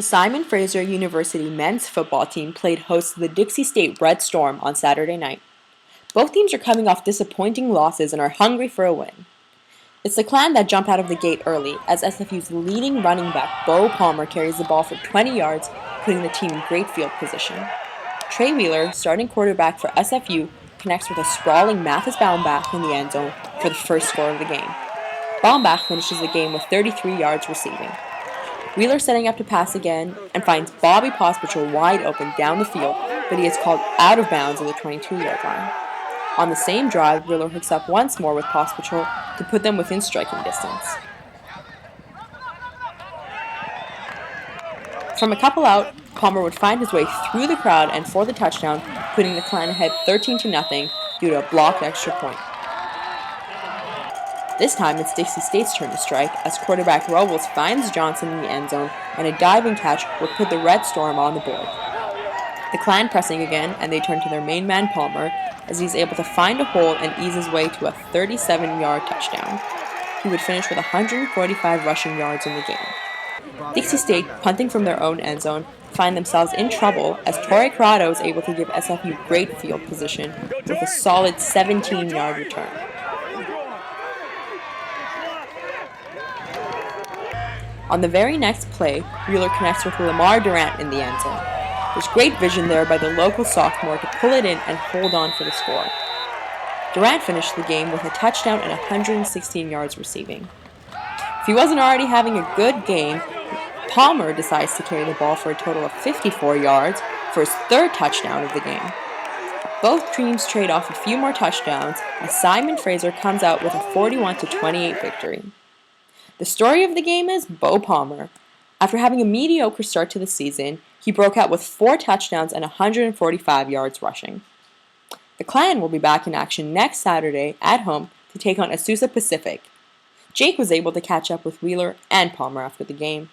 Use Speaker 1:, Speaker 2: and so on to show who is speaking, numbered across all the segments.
Speaker 1: The Simon Fraser University men's football team played host to the Dixie State Red Storm on Saturday night. Both teams are coming off disappointing losses and are hungry for a win. It's the Clan that jump out of the gate early, as SFU's leading running back Bo Palmer carries the ball for 20 yards, putting the team in great field position. Trey Wheeler, starting quarterback for SFU, connects with a sprawling Mathis Baumbach in the end zone for the first score of the game. Baumbach finishes the game with 33 yards receiving. Wheeler setting up to pass again and finds Bobby Pospichel wide open down the field, but he is called out of bounds at the 22-yard line. On the same drive, Wheeler hooks up once more with Pospichel to put them within striking distance. From a couple out, Palmer would find his way through the crowd and for the touchdown, putting the Clan ahead 13-0 due to a blocked extra point. This time, it's Dixie State's turn to strike, as quarterback Robles finds Johnson in the end zone, and a diving catch would put the Red Storm on the board. The Clan pressing again, and they turn to their main man Palmer, as he's able to find a hole and ease his way to a 37-yard touchdown. He would finish with 145 rushing yards in the game. Dixie State, punting from their own end zone, find themselves in trouble, as Torrey Corrado is able to give SFU great field position with a solid 17-yard return. On the very next play, Wheeler connects with Lamar Durant in the end zone. There's great vision there by the local sophomore to pull it in and hold on for the score. Durant finished the game with a touchdown and 116 yards receiving. If he wasn't already having a good game, Palmer decides to carry the ball for a total of 54 yards for his third touchdown of the game. Both teams trade off a few more touchdowns as Simon Fraser comes out with a 41-28 victory. The story of the game is Bo Palmer. After having a mediocre start to the season, he broke out with 4 touchdowns and 145 yards rushing. The Clan will be back in action next Saturday at home to take on Azusa Pacific. Jake was able to catch up with Wheeler and Palmer after the game.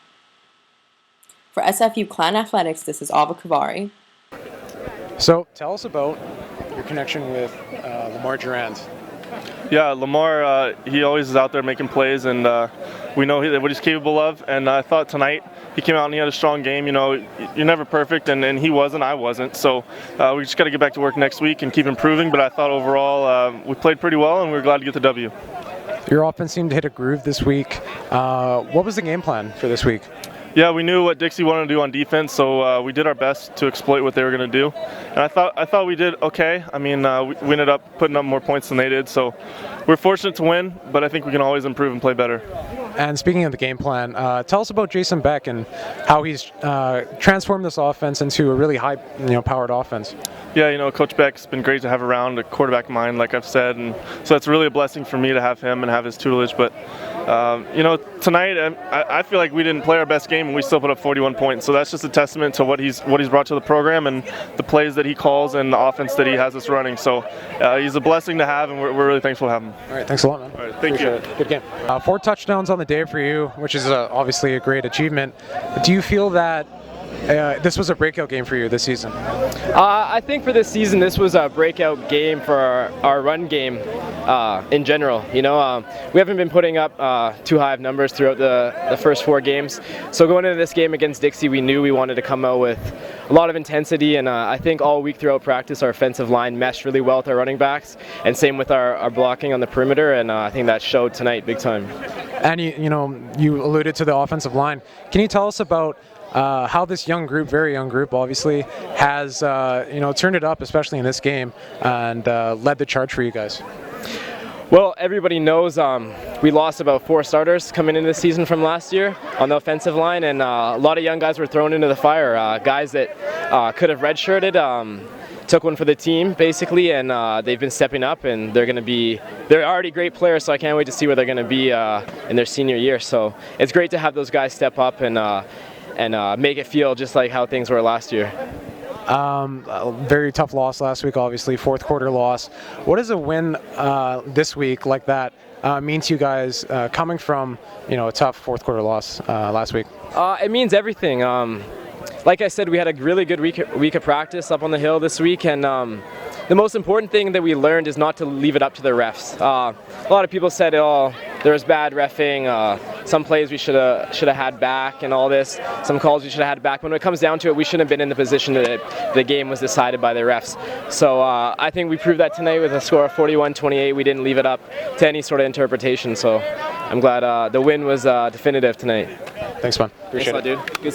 Speaker 1: For SFU Clan Athletics, this is Ava Kavari.
Speaker 2: So, tell us about your connection with Lamar Durant.
Speaker 3: Yeah, Lamar, he always is out there making plays, and we know what he's capable of. And I thought tonight he came out and he had a strong game. You know, you're never perfect, and he wasn't, I wasn't. So we just got to get back to work next week and keep improving. But I thought overall we played pretty well, and we were glad to get the W.
Speaker 2: Your offense seemed to hit a groove this week. What was the game plan for this week?
Speaker 3: Yeah, we knew what Dixie wanted to do on defense, so we did our best to exploit what they were going to do. And I thought we did okay. I mean, we ended up putting up more points than they did, so we're fortunate to win, but I think we can always improve and play better.
Speaker 2: And speaking of the game plan, tell us about Jason Beck and how he's transformed this offense into a really high-powered offense.
Speaker 3: Yeah, you know, Coach Beck's been great to have around, a quarterback mind, like I've said, and so it's really a blessing for me to have him and have his tutelage. But, you know, tonight I feel like we didn't play our best game and we still put up 41 points. So that's just a testament to what he's brought to the program and the plays that he calls and the offense that he has us running. So he's a blessing to have, and we're really thankful to have him.
Speaker 2: All right, thanks a lot, man.
Speaker 3: All right, thank you.
Speaker 2: Good game. 4 touchdowns on the day for you, which is obviously a great achievement. Do you feel that this was a breakout game for you this season?
Speaker 4: I think for this season, this was a breakout game for our run game in general. You know, we haven't been putting up too high of numbers throughout the first 4 games. So going into this game against Dixie, we knew we wanted to come out with a lot of intensity, and I think all week throughout practice, our offensive line meshed really well with our running backs, and same with our blocking on the perimeter, and I think that showed tonight big time.
Speaker 2: And you alluded to the offensive line. Can you tell us about how this young group, very young group obviously, has turned it up, especially in this game, and led the charge for you guys?
Speaker 4: Well, everybody knows we lost about 4 starters coming into the season from last year on the offensive line, and a lot of young guys were thrown into the fire. Guys that could have redshirted took one for the team basically, and they've been stepping up, and they're already great players, so I can't wait to see where they're going to be in their senior year. So it's great to have those guys step up and make it feel just like how things were last year.
Speaker 2: A very tough loss last week, obviously, 4th quarter loss. What does a win this week like that mean to you guys coming from a tough 4th quarter loss last week?
Speaker 4: It means everything. Like I said, we had a really good week of practice up on the hill this week, and the most important thing that we learned is not to leave it up to the refs. A lot of people said, oh, there was bad reffing, some plays we should have had back and all this, some calls we should have had back. When it comes down to it, we shouldn't have been in the position that the game was decided by the refs. So I think we proved that tonight with a score of 41-28. We didn't leave it up to any sort of interpretation. So I'm glad the win was definitive tonight.
Speaker 2: Thanks, man.
Speaker 4: Appreciate it, dude. Good